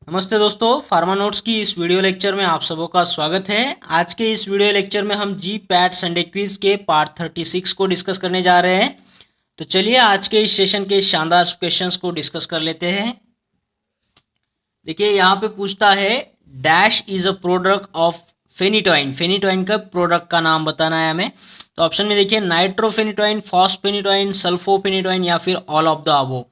नमस्ते दोस्तों, pharma notes की इस वीडियो लेक्चर में आप सबों का स्वागत है। आज के इस वीडियो लेक्चर में हम जी पैट संडे क्विज के पार्ट 36 को डिस्कस करने जा रहे हैं। तो चलिए आज के इस सेशन के शानदार क्वेश्चंस को डिस्कस कर लेते हैं। देखिए यहाँ पे पूछता है dash is a product of phenytoin. Phenytoin का प्रोडक्ट का नाम बताना है हमें। तो ऑप्शन में देखिए नाइट्रोफेनिटोइन, फॉस्फेनिटोइन, सल्फोफेनिटोइन या फिर ऑल ऑफ द अबव।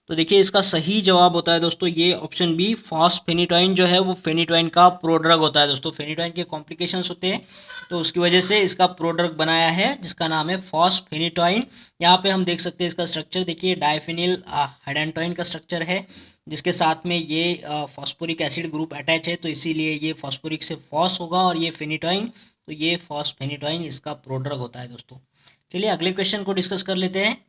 तो देखिए इसका सही जवाब होता है दोस्तों ये ऑप्शन बी, फॉस्फेनिटोइन जो है वो फेनिटोइन का प्रोड्रग होता है दोस्तों। फेनिटोइन के कॉम्प्लिकेशंस होते हैं तो उसकी वजह से इसका प्रोड्रग बनाया है जिसका नाम है फॉस्फेनिटोइन। यहाँ पे हम देख सकते हैं इसका स्ट्रक्चर, देखिए डाइफेनिल हाइडेंटोइन का स्ट्रक्चर है जिसके साथ में ये फॉस्फोरिक एसिड ग्रुप अटैच है, तो इसीलिए ये फॉस्फोरिक से फॉस होगा और ये फेनिटोइन, तो ये फॉस्फेनिटोइन इसका प्रोड्रग होता है दोस्तों। चलिए अगले क्वेश्चन को डिस्कस कर लेते हैं।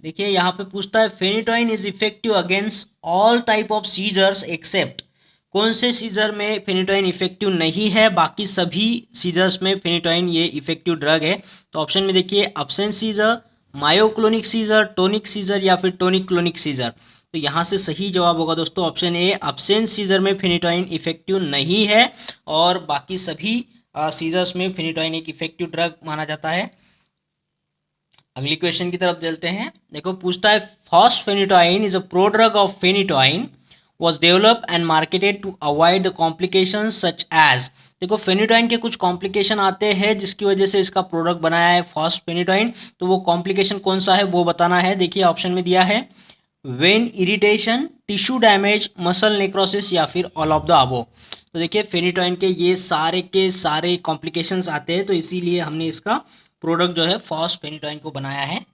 देखिए यहाँ पे पूछता है phenytoin is effective against all type of seizures except. कौन से सीजर में फेनिटोइन इफेक्टिव नहीं है, बाकी सभी सीजर्स में फेनिटोइन ये इफेक्टिव ड्रग है। तो ऑप्शन में देखिए absence seizure, myoclonic seizure, tonic seizure या फिर टोनिक क्लोनिक सीजर। तो यहाँ से सही जवाब होगा दोस्तों ऑप्शन ए, अब्सेंस सीजर में फेनिटोइन इफेक्टिव नहीं है और बाकी सभी सीजर्स में फेनिटोइन एक इफेक्टिव ड्रग माना जाता है। अगली क्वेश्चन की तरफ चलते हैं। देखो पूछता है fosphenytoin is a prodrug of phenytoin was developed and marketed to avoid the complications such as। देखो फेनिटोइन के कुछ कॉम्प्लिकेशन आते हैं जिसकी वजह से इसका प्रोडक्ट बनाया है फॉस्फेनिटोइन। तो वो कॉम्प्लिकेशन कौन सा है वो बताना है। देखिए ऑप्शन में दिया है when irritation, tissue damage, muscle necrosis या फिर ऑल ऑफ द अबव। तो देखिए फेनिटोइन के सारे कॉम्प्लिकेशंस आते हैं तो इसीलिए हमने इसका प्रोडक्ट जो है फॉस्फेनिटोइन को बनाया है।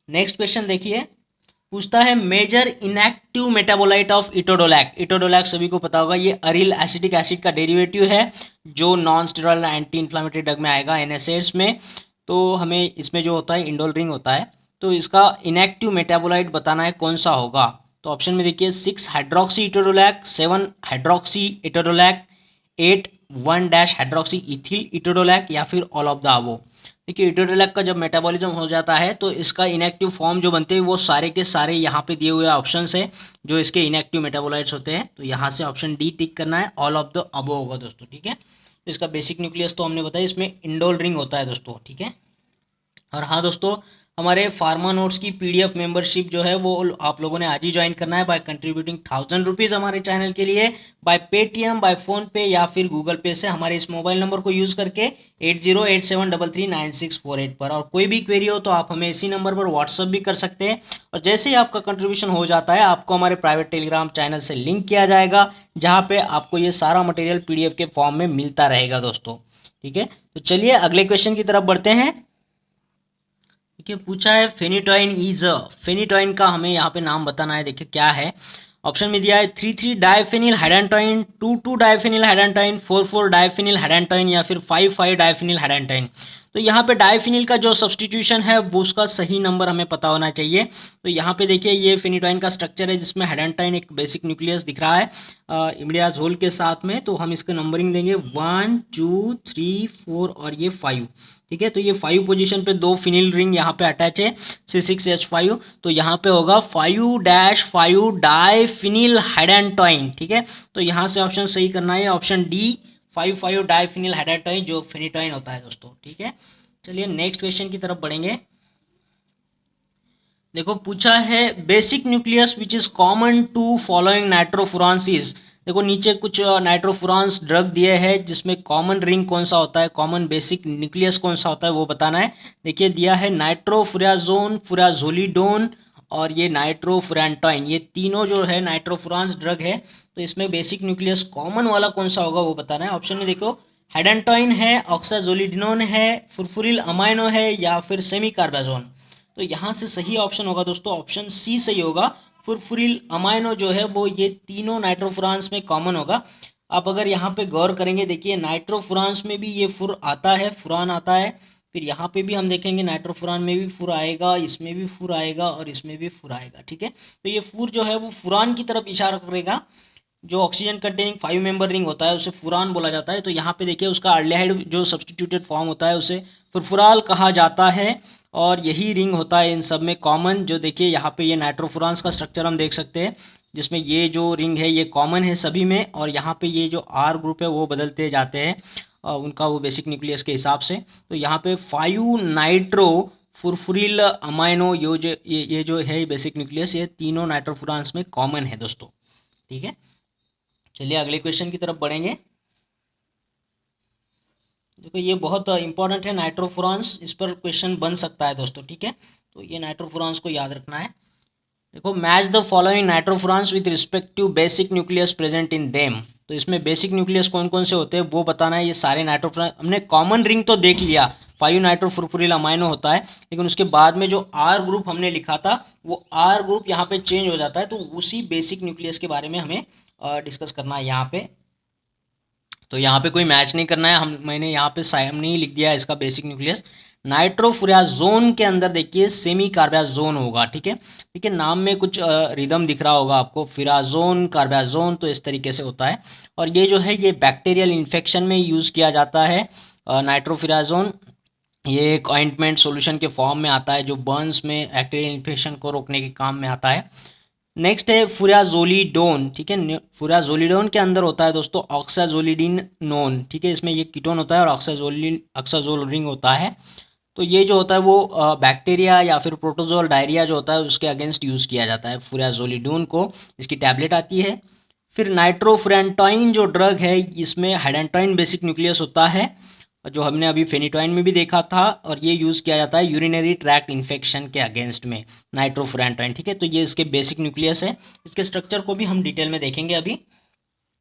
नेक्स्ट क्वेश्चन देखिए पूछता है मेजर इनएक्टिव मेटाबोलाइट ऑफ इटोडोलैक। इटोडोलैक सभी को पता होगा ये अरिल एसिटिक एसिड का डेरिवेटिव है जो non steroid anti inflammatory drug में आएगा एनएसएड्स में। तो हमें इसमें जो होता है इंडोल रिंग होता है, तो इसका इनएक्टिव मेटाबोलाइट बताना है कौन सा होगा। तो ऑप्शन में देखिए 6 hydroxy etodolac, 7 hydroxy etodolac, 8 1 dash hydroxy ethyl etodolac या फिर ऑल ऑफ द अबव। देखिए इटोडोलैक का जब मेटाबॉलिज्म हो जाता है तो इसका इनएक्टिव फॉर्म जो बनते हैं वो सारे के सारे यहाँ पे दिए हुए ऑप्शंस है जो इसके इनएक्टिव मेटाबोलाइट्स होते हैं। तो यहाँ से ऑप्शन डी टिक करना है, ऑल ऑफ द अबव होगा दोस्तों। ठीक है, तो इसका बेसिक न्यूक्लियस तो हमने बताया, इसमें इंडोल रिंग होता है दोस्तों। ठीक है, और हाँ दोस्तों हमारे फार्मा नोट्स की पीडीएफ मेंबरशिप जो है वो आप लोगों ने आज ही ज्वाइन करना है बाय कंट्रीब्यूटिंग 1000 रुपीज़ हमारे चैनल के लिए, बाय पेटीएम, बाय फोन पे या फिर गूगल पे से हमारे इस मोबाइल नंबर को यूज़ करके 8087339648 पर। और कोई भी क्वेरी हो तो आप हमें इसी नंबर पर व्हाट्सअप भी कर सकते हैं। और जैसे ही आपका कंट्रीब्यूशन हो जाता है आपको हमारे प्राइवेट टेलीग्राम चैनल से लिंक किया जाएगा जहाँ पे आपको ये सारा मटेरियल पीडीएफ के फॉर्म में मिलता रहेगा दोस्तों। ठीक है, तो चलिए अगले क्वेश्चन की तरफ बढ़ते हैं। देखिए पूछा है फेनिटोइन इज अ। फेनिटोइन का हमें यहाँ पे नाम बताना है। देखिए क्या है, ऑप्शन में दिया है 3 diphenyl hydantoin, 2 diphenyl hydantoin, 4 diphenyl hydantoin या फिर 5 डाइफेनिल हाइडेंटोइन। तो यहाँ पे डाइफिनिल का जो सब्सटीट्यूशन है वो उसका सही नंबर हमें पता होना चाहिए। तो यहाँ पे देखिए ये फेनिटोइन का स्ट्रक्चर है जिसमें हाइडेंटोइन एक बेसिक न्यूक्लियस दिख रहा है इमिडाजोल के साथ में। तो हम इसके नंबरिंग देंगे 1 2 3 4 और ये 5। ठीक है, तो ये 5 पोजीशन पे 2 फिनिल रिंग यहाँ पे अटैच है C6H5। तो यहाँ पे होगा 5-5 डाइफिनिल हाइडेंटोइन। ठीक है, तो यहाँ से ऑप्शन सही करना है ऑप्शन डी, 5 डाइफिनिल हाइडेंटोइन जो फेनिटोइन होता है दोस्तों। ठीक है, चलिए नेक्स्ट क्वेश्चन की तरफ बढ़ेंगे। देखो पूछा है basic nucleus which is common to following nitrofurans is. देखो नीचे कुछ नाइट्रोफुरांस ड्रग दिए हैं जिसमें कॉमन रिंग कौन सा होता है, कॉमन बेसिक न्यूक्लियस कौन सा होता है वो बताना है। देखिए दिया है नाइट्रोफुराजोन, फुराजोलिडोन और ये नाइट्रोफुरांटोइन, ये तीनों जो है नाइट्रोफुरांस ड्रग है। तो इसमें बेसिक न्यूक्लियस कॉमन वाला कौन सा होगा वो बताना है। ऑप्शन में देखो हाइडेंटोइन है, ऑक्साजोलिडिनोन है, फुरफुरिल अमाइनो है या फिर सेमी कार्बाजोन। तो यहाँ से सही ऑप्शन होगा दोस्तों ऑप्शन सी सही होगा, फुरफुरिल अमाइनो जो है वो ये तीनों नाइट्रोफुरांस में कॉमन होगा। आप अगर यहाँ पे गौर करेंगे देखिए नाइट्रोफुरांस में भी ये फुर आता है, फुरान आता है, फिर यहाँ पे भी हम देखेंगे नाइट्रोफुरान में भी फुर आएगा, इसमें भी फुर आएगा और इसमें भी फुर आएगा। ठीक है, तो ये फुर जो है वो फुरान की तरफ इशारा करेगा। जो ऑक्सीजन कंटेनिंग 5 मेंबर रिंग होता है उसे फुरान बोला जाता है। तो यहाँ पे देखिए उसका अल्डेहाइड जो सब्सटीट्यूटेड फॉर्म होता है उसे फुरफुराल कहा जाता है, और यही रिंग होता है इन सब में कॉमन। जो देखिए यहाँ पे ये नाइट्रोफुरांस का स्ट्रक्चर हम देख सकते हैं, जिसमें ये जो रिंग है ये कॉमन है सभी में, और यहाँ पे ये जो आर ग्रुप है वो बदलते जाते हैं उनका वो बेसिक न्यूक्लियस के हिसाब से। तो यहाँ पे 5 नाइट्रो फुरफुरिल अमाइनो ये जो है बेसिक न्यूक्लियस, ये तीनों नाइट्रोफुरांस में कॉमन है दोस्तों। ठीक है, चलिए अगले क्वेश्चन की तरफ बढ़ेंगे। देखो ये बहुत इंपॉर्टेंट है नाइट्रोफुरांस, इस पर क्वेश्चन बन सकता है दोस्तों। ठीक है, तो ये नाइट्रोफुरांस को याद रखना है। देखो match the following nitrofurans with respective basic nucleus present in them. तो इसमें बेसिक न्यूक्लियस कौन कौन से होते हैं वो बताना है। ये सारे नाइट्रोफुरांस हमने कॉमन रिंग तो देख लिया, 5 नाइट्रोफुरफुरिल अमाइनो होता है, लेकिन उसके बाद में जो आर ग्रुप हमने लिखा था वो आर ग्रुप यहाँ पे चेंज हो जाता है। तो उसी बेसिक न्यूक्लियस के बारे में हमें डिस्कस करना है यहाँ पे। तो यहाँ पे कोई मैच नहीं करना है, मैंने यहाँ पे सामने ही लिख दिया है इसका बेसिक न्यूक्लियस। नाइट्रोफुराजोन के अंदर देखिए सेमी कार्बाजोन होगा। ठीक है, ठीक है, नाम में कुछ रिदम दिख रहा होगा आपको, फिराजोन कार्बाजोन, तो इस तरीके से होता है। और ये जो है ये बैक्टीरियल इन्फेक्शन में यूज़ किया जाता है नाइट्रोफिराजोन। ये एक ऑइंटमेंट सॉल्यूशन के फॉर्म में आता है जो बर्न्स में बैक्टीरियल इन्फेक्शन को रोकने के काम में आता है। नेक्स्ट है फुराजोलिडोन। ठीक है, फुराजोलिडोन के अंदर होता है दोस्तों ऑक्साजोलिडिन नोन। ठीक है, इसमें ये कीटोन होता है और ऑक्साजोल रिंग होता है। तो ये जो होता है वो बैक्टीरिया या फिर प्रोटोजोल डायरिया जो होता है उसके अगेंस्ट यूज़ किया जाता है फुराजोलिडोन को। इसकी टैबलेट आती है। फिर नाइट्रोफुरेंटाइन जो ड्रग है इसमें हाइडेंटाइन बेसिक न्यूक्लियस होता है, जो हमने अभी फेनिटोइन में भी देखा था, और ये यूज़ किया जाता है यूरिनरी ट्रैक्ट इन्फेक्शन के अगेंस्ट में नाइट्रोफुरेंटाइन। ठीक है, तो ये इसके बेसिक न्यूक्लियस है। इसके स्ट्रक्चर को भी हम डिटेल में देखेंगे अभी।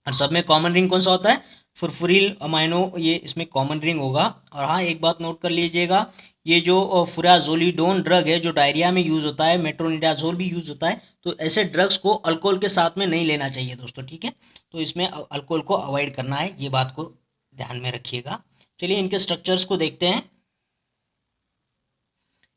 और सब में कॉमन रिंग कौन सा होता है, फुरफुरिल अमाइनो, ये इसमें कॉमन रिंग होगा। और हाँ एक बात नोट कर लीजिएगा, ये जो फुराजोलिडोन ड्रग है जो डायरिया में यूज़ होता है, मेट्रोनिडाजोल भी यूज़ होता है, तो ऐसे ड्रग्स को अल्कोहल के साथ में नहीं लेना चाहिए दोस्तों। ठीक है, तो इसमें अल्कोहल को अवॉइड करना है, ये बात को ध्यान में रखिएगा। चलिए इनके स्ट्रक्चर्स को देखते हैं।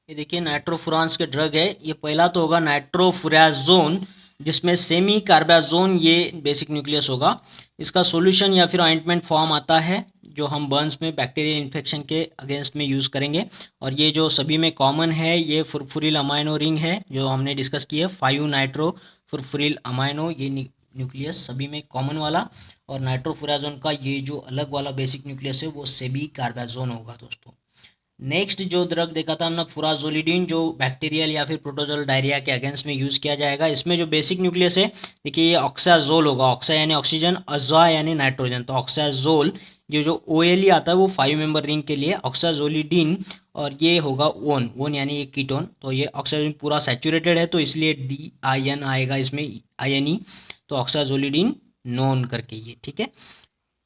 ये देखिए नाइट्रोफुरांस के ड्रग है। ये पहला तो होगा नाइट्रोफुराजोन, जिसमें सेमी कार्बाजोन ये बेसिक न्यूक्लियस होगा। इसका सॉल्यूशन या फिर ऑइंटमेंट फॉर्म आता है जो हम बर्न्स में बैक्टीरियल इन्फेक्शन के अगेंस्ट में यूज़ करेंगे। और ये जो सभी में कॉमन है ये फुरफुरिल अमाइनो रिंग है जो हमने डिस्कस की है, 5 नाइट्रो फुरफुरिल अमाइनो, ये न्यूक्लियस सभी में कॉमन वाला। और नाइट्रोफुराजोन का ये जो अलग वाला बेसिक न्यूक्लियस है वो सेमी कार्बाजोन होगा दोस्तों। नेक्स्ट जो ड्रग देखा था हमने फुराजोलिडीन, जो बैक्टीरियल या फिर प्रोटोजोल डायरिया के अगेंस्ट में यूज़ किया जाएगा। इसमें जो बेसिक न्यूक्लियस है देखिए ये ऑक्साजोल होगा, ऑक्सा यानी ऑक्सीजन, अज़ा यानी नाइट्रोजन, तो ऑक्साजोल। ये जो OAle आता है वो 5 मेंबर रिंग के लिए ऑक्साजोलिडीन, और ये होगा ओन यानी ये कीटोन। तो ये ऑक्सीजन पूरा सैचुरेटेड है तो इसलिए DIN आएगा इसमें, INE, तो ऑक्साजोलिडीन नोन करके ये। ठीक है,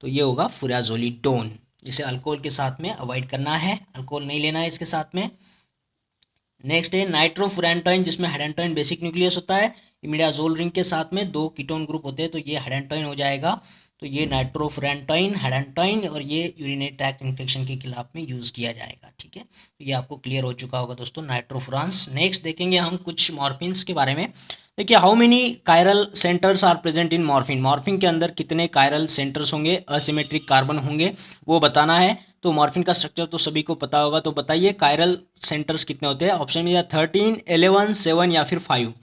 तो ये होगा फुराजोलिडोन। इसे अल्कोहल के साथ में अवॉइड करना है, अल्कोहल नहीं लेना है इसके साथ में। नेक्स्ट है नाइट्रोफुरेंटाइन, जिसमें हाइडेंटाइन बेसिक न्यूक्लियस होता है। इमिडाजोल रिंग के साथ में 2 कीटोन ग्रुप होते हैं तो ये हाइडेंटाइन हो जाएगा। तो ये नाइट्रोफुरेंटाइन, हाइडेंटाइन, और ये यूरिनरी ट्रैक्ट इन्फेक्शन के खिलाफ में यूज़ किया जाएगा। ठीक है, तो ये आपको क्लियर हो चुका होगा दोस्तों नाइट्रोफुरांस। नेक्स्ट देखेंगे हम कुछ मॉर्फिन्स के बारे में। देखिए how many chiral centres are present in morphine. Morphine के अंदर कितने कायरल सेंटर्स होंगे, असिमेट्रिक कार्बन होंगे, वो बताना है। तो मॉर्फिन का स्ट्रक्चर तो सभी को पता होगा, तो बताइए कायरल सेंटर्स कितने होते हैं। ऑप्शन में या 13, 11, 7 या फिर 5।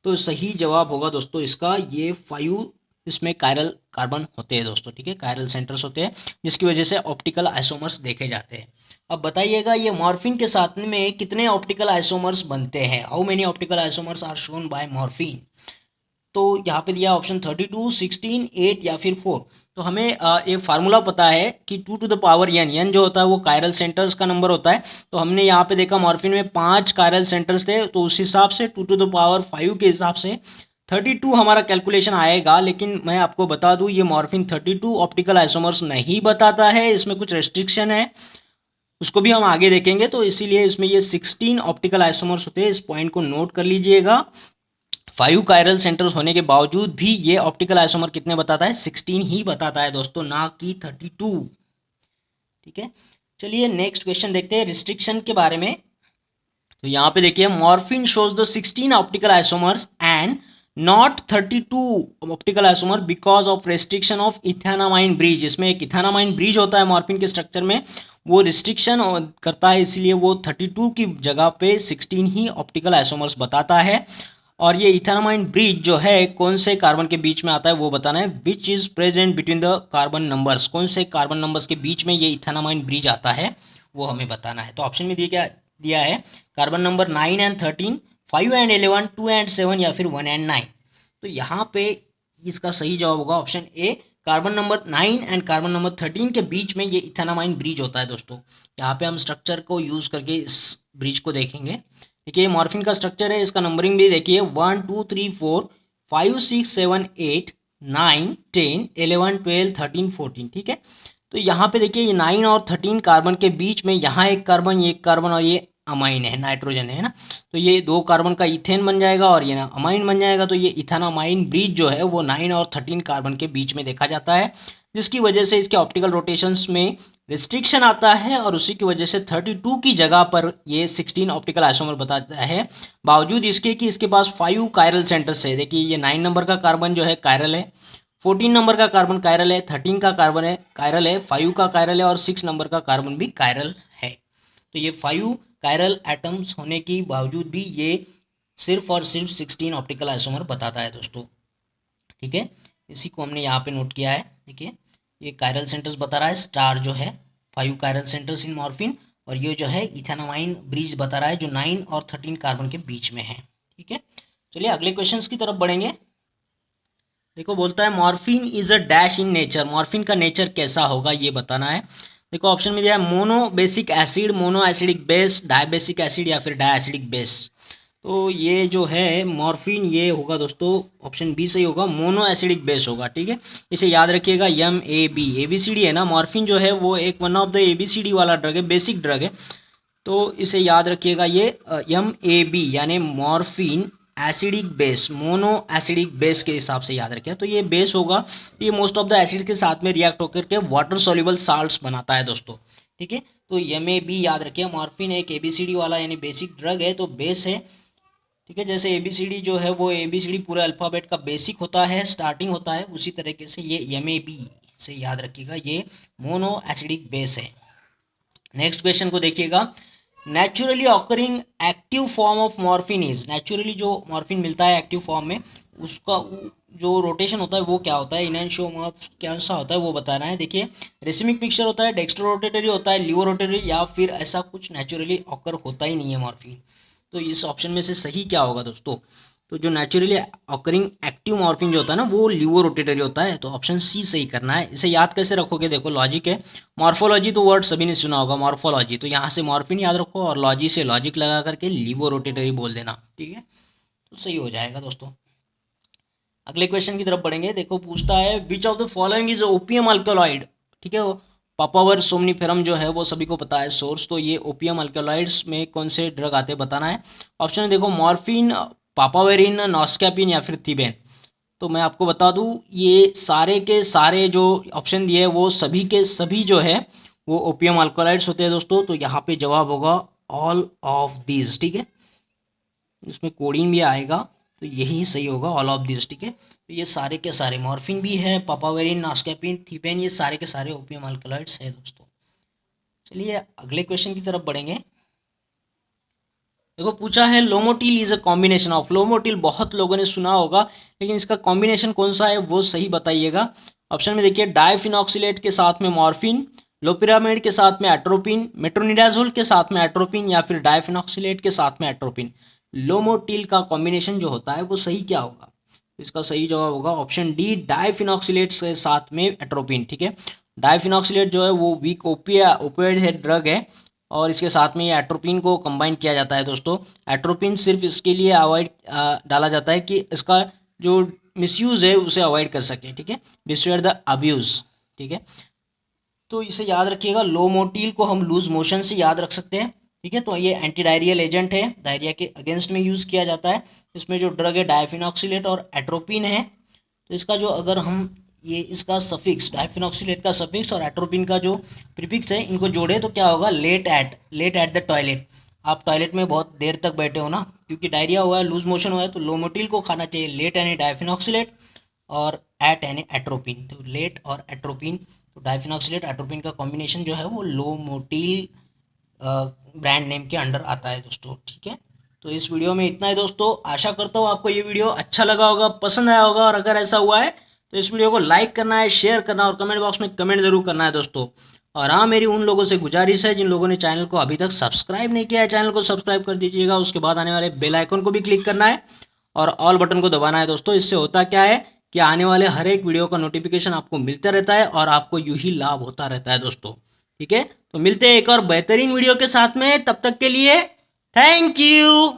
तो सही जवाब होगा दोस्तों इसका ये 5, इसमें कायरल कार्बन होते हैं दोस्तों। ठीक है, कायरल सेंटर्स होते हैं जिसकी वजह से ऑप्टिकल आइसोमर्स देखे जाते हैं। अब बताइएगा ये मॉर्फिन के साथ में कितने ऑप्टिकल आइसोमर्स बनते हैं, how many optical isomers are shown by morphine. तो यहाँ पे दिया ऑप्शन 32, 16, 8 या फिर 4। तो हमें ये फार्मूला पता है कि 2 टू द पावर n जो होता है वो कायरल सेंटर्स का नंबर होता है। तो हमने यहाँ पे देखा मॉर्फिन में 5 कायरल सेंटर्स थे, तो उस हिसाब से 2 टू द पावर 5 के हिसाब से 32 हमारा कैलकुलेशन आएगा। लेकिन मैं आपको बता दूँ ये मॉर्फिन 32 ऑप्टिकल आइसोमर्स नहीं बताता है, इसमें कुछ रेस्ट्रिक्शन है, उसको भी हम आगे देखेंगे। तो इसीलिए इसमें ये 16 ऑप्टिकल आइसोमर्स होते हैं, इस पॉइंट को नोट कर लीजिएगा। 5 कायरल सेंटर्स होने के बावजूद भी ये ऑप्टिकल आइसोमर कितने बताता है, 16 ही बताता है दोस्तों, ना कि 32। ठीक है, चलिए नेक्स्ट क्वेश्चन देखते हैं रिस्ट्रिक्शन के बारे में। तो यहाँ पे देखिए morphine shows the 16 optical isomers and not 32 optical isomer because of restriction of ethanamine bridge. इसमें एक इथेनामाइन ब्रिज होता है मॉर्फिन के स्ट्रक्चर में, वो रिस्ट्रिक्शन करता है, इसलिए वो 32 की जगह पे 16 ही ऑप्टिकल आइसोमर्स बताता है। और ये इथेनामाइन ब्रिज जो है कौन से कार्बन के बीच में आता है वो बताना है। Which is present between the carbon numbers, कौन से कार्बन नंबर्स के बीच में ये इथेनामाइन ब्रिज आता है वो हमें बताना है। तो ऑप्शन में दिया है carbon number 9 and 13, 5 and 11, 2 and 7 या फिर 1 एंड 9। तो यहाँ पे इसका सही जवाब होगा option A, carbon number 9 and carbon number 13 के बीच में ये इथेनामाइन ब्रिज होता है दोस्तों। यहाँ पे हम स्ट्रक्चर को यूज करके इस ब्रिज को देखेंगे। देखिए मॉर्फिन का स्ट्रक्चर है, इसका नंबरिंग भी देखिए 1 2 3 4 5 6 7 8 9 10 11 12 13 14, ठीक है। तो यहाँ पे देखिए ये 9 और 13 कार्बन के बीच में यहाँ एक कार्बन और ये अमाइन है, नाइट्रोजन है ना, तो ये 2 कार्बन का इथेन बन जाएगा और ये ना अमाइन बन जाएगा। तो ये इथेनामाइन ब्रिज जो है वो 9 और 13 कार्बन के बीच में देखा जाता है, जिसकी वजह से इसके ऑप्टिकल रोटेशंस में रिस्ट्रिक्शन आता है और उसी की वजह से 32 की जगह पर ये 16 ऑप्टिकल आइसोमर बताता है, बावजूद इसके कि इसके पास 5 कायरल सेंटर्स है। देखिए ये 9 नंबर का कार्बन जो है कायरल है, 14 नंबर का कार्बन कायरल है, 13 का कार्बन है कायरल है, 5 का कायरल है और 6 नंबर का कार्बन भी कायरल है। तो ये 5 कायरल एटम्स होने के बावजूद भी ये सिर्फ और सिर्फ 16 ऑप्टिकल आइसोमर बताता है दोस्तों, ठीक है। इसी को हमने यहाँ पे नोट किया है। देखिए ये कायरल सेंटर्स बता रहा है, स्टार जो है 5 कायरल सेंटर्स इन मॉर्फिन, और ये जो है इथेनामाइन ब्रिज बता रहा है जो 9 और 13 कार्बन के बीच में है, ठीक है। चलिए अगले क्वेश्चंस की तरफ बढ़ेंगे। देखो बोलता है morphine is a dash in nature, morphine का नेचर कैसा होगा ये बताना है। देखो ऑप्शन में दिया है mono basic acid, mono acidic base, dibasic acid या फिर डायसिडिक बेस। तो ये जो है मॉर्फिन ये होगा दोस्तों, ऑप्शन बी सही होगा, मोनो एसिडिक बेस होगा, ठीक है। इसे याद रखिएगा, ABCD है ना, मॉर्फिन जो है वो एक वन ऑफ द ABCD वाला ड्रग है, बेसिक ड्रग है। तो इसे याद रखिएगा, ये MAB यानी morphine acidic base, mono acidic base के हिसाब से याद रखिए। तो ये बेस होगा, ये मोस्ट ऑफ द एसिड के साथ में रिएक्ट होकर के वाटर सॉल्युबल साल्ट्स बनाता है दोस्तों, ठीक है। तो MAB याद रखिए, मॉर्फिन एक ABCD वाला यानी बेसिक ड्रग है, तो बेस है, ठीक है। जैसे ABCD जो है वो ABCD पूरे अल्फ़ाबेट का बेसिक होता है, स्टार्टिंग होता है, उसी तरीके से ये MAB से याद रखिएगा, ये मोनो एसिडिक बेस है। नेक्स्ट क्वेश्चन को देखिएगा, naturally occurring active form of morphine is, naturally जो मॉर्फिन मिलता है एक्टिव फॉर्म में उसका जो रोटेशन होता है वो क्या होता है, इनैंशियोमॉर्फ क्या सा होता है वो बताना है। देखिए रेसिमिक मिक्सचर होता है, डेक्स्ट्रो रोटेटरी होता है, लियो रोटेटरी, या फिर ऐसा कुछ नेचुरली ऑकर होता ही नहीं है मॉर्फिन। तो इस ऑप्शन में से सही क्या होगा दोस्तों, तो जो नेचुरली ऑकरिंग एक्टिव मॉर्फिन जो होता है ना वो लिवो रोटेटरी होता है, तो ऑप्शन सी सही करना है। इसे याद कैसे रखोगे, देखो लॉजिक है, मॉर्फोलॉजी तो वर्ड सभी ने सुना होगा, मॉर्फोलॉजी, तो यहाँ से मॉर्फिन याद रखो और लॉजी से लॉजिक लगा करके लिवो रोटेटरी बोल देना, ठीक है, तो सही हो जाएगा दोस्तों। अगले क्वेश्चन की तरफ बढ़ेंगे। देखो पूछता है which of the following is opium alkaloid, ठीक है। पापावर सोमनीफेरम जो है वो सभी को पता है सोर्स, तो ये ओपियम अल्कोलॉइड्स में कौन से ड्रग आते हैं बताना है। ऑप्शन देखो मॉर्फिन, पापावेरिन, नॉस्कैपिन या फिर थिबेन। तो मैं आपको बता दूं ये सारे के सारे जो ऑप्शन दिए वो सभी के सभी जो है वो ओपियम अल्कोलाइड्स होते हैं दोस्तों। तो यहाँ पे जवाब होगा ऑल ऑफ दीज, ठीक है, इसमें कोडिन भी आएगा, तो यही सही होगा ऑल ऑफ दिस, ठीक है। तो ये सारे के सारे मॉर्फिन भी है, पापावेरिन, नास्कैपिन, थिबेन, ये सारे के सारे ओपियम अल्कोलॉइड्स है दोस्तों। चलिए अगले क्वेश्चन की तरफ बढ़ेंगे। देखो पूछा है Lomotil is a combination of, Lomotil बहुत लोगों ने सुना होगा लेकिन इसका कॉम्बिनेशन कौन सा है वो सही बताइएगा। ऑप्शन में देखिए डाइफिनॉक्सिलेट के साथ में मॉर्फिन, लोपिरामिड के साथ में एट्रोपिन, मेट्रोनिडाजोल के साथ में एट्रोपिन या फिर डाइफिनॉक्सिलेट के साथ में एट्रोपिन। लोमोटिल का कॉम्बिनेशन जो होता है वो सही क्या होगा, तो इसका सही जवाब होगा ऑप्शन डी, डाइफिनॉक्सिलेट के साथ में एट्रोपिन, ठीक है। डाइफिनॉक्सिलेट जो है वो वीक ओपियोइड है, ड्रग है, और इसके साथ में ये एट्रोपिन को कंबाइन किया जाता है दोस्तों। एट्रोपिन सिर्फ इसके लिए अवॉइड डाला जाता है कि इसका जो मिसयूज़ है उसे अवॉइड कर सके, ठीक है, डिस्ट्रॉय द अब्यूज़, ठीक है। तो इसे याद रखिएगा, लोमोटिल को हम लूज मोशन से याद रख सकते हैं, ठीक है। तो ये एंटी डायरियल एजेंट है, डायरिया के अगेंस्ट में यूज़ किया जाता है। इसमें जो ड्रग है डाइफिनॉक्सिलेट और एट्रोपिन है, तो इसका जो अगर हम ये इसका सफिक्स, डाइफिनॉक्सिलेट का सफिक्स और एट्रोपिन का जो प्रीफिक्स है इनको जोड़े तो क्या होगा, लेट एट द टॉयलेट। आप टॉयलेट में बहुत देर तक बैठे हो ना, क्योंकि डायरिया हुआ है, लूज मोशन हुआ है, तो लोमोटिल को खाना चाहिए लेट यानी डायफिनॉक्सिलेट और एट यानी एट्रोपिन। तो लेट और एट्रोपिन, तो डायफिनॉक्सिलेट एट्रोपिन का कॉम्बिनेशन जो है वो लोमोटिल ब्रांड नेम के अंडर आता है दोस्तों। ठीक है, तो इस वीडियो में इतना है दोस्तों। आशा करता हूँ आपको ये वीडियो अच्छा लगा होगा, पसंद आया होगा, और अगर ऐसा हुआ है तो इस वीडियो को लाइक करना है, शेयर करना और कमेंट बॉक्स में कमेंट जरूर करना है दोस्तों। और हाँ, मेरी उन लोगों से गुजारिश है जिन लोगों ने चैनल को अभी तक सब्सक्राइब नहीं किया है, चैनल को सब्सक्राइब कर दीजिएगा। उसके बाद आने वाले बेल आइकन को भी क्लिक करना है और ऑल बटन को दबाना है दोस्तों। इससे होता क्या है कि आने वाले हर एक वीडियो का नोटिफिकेशन आपको मिलता रहता है और आपको यूं ही लाभ होता रहता है दोस्तों। ठीक है, तो मिलते हैं एक और बेहतरीन वीडियो के साथ में, तब तक के लिए थैंक यू।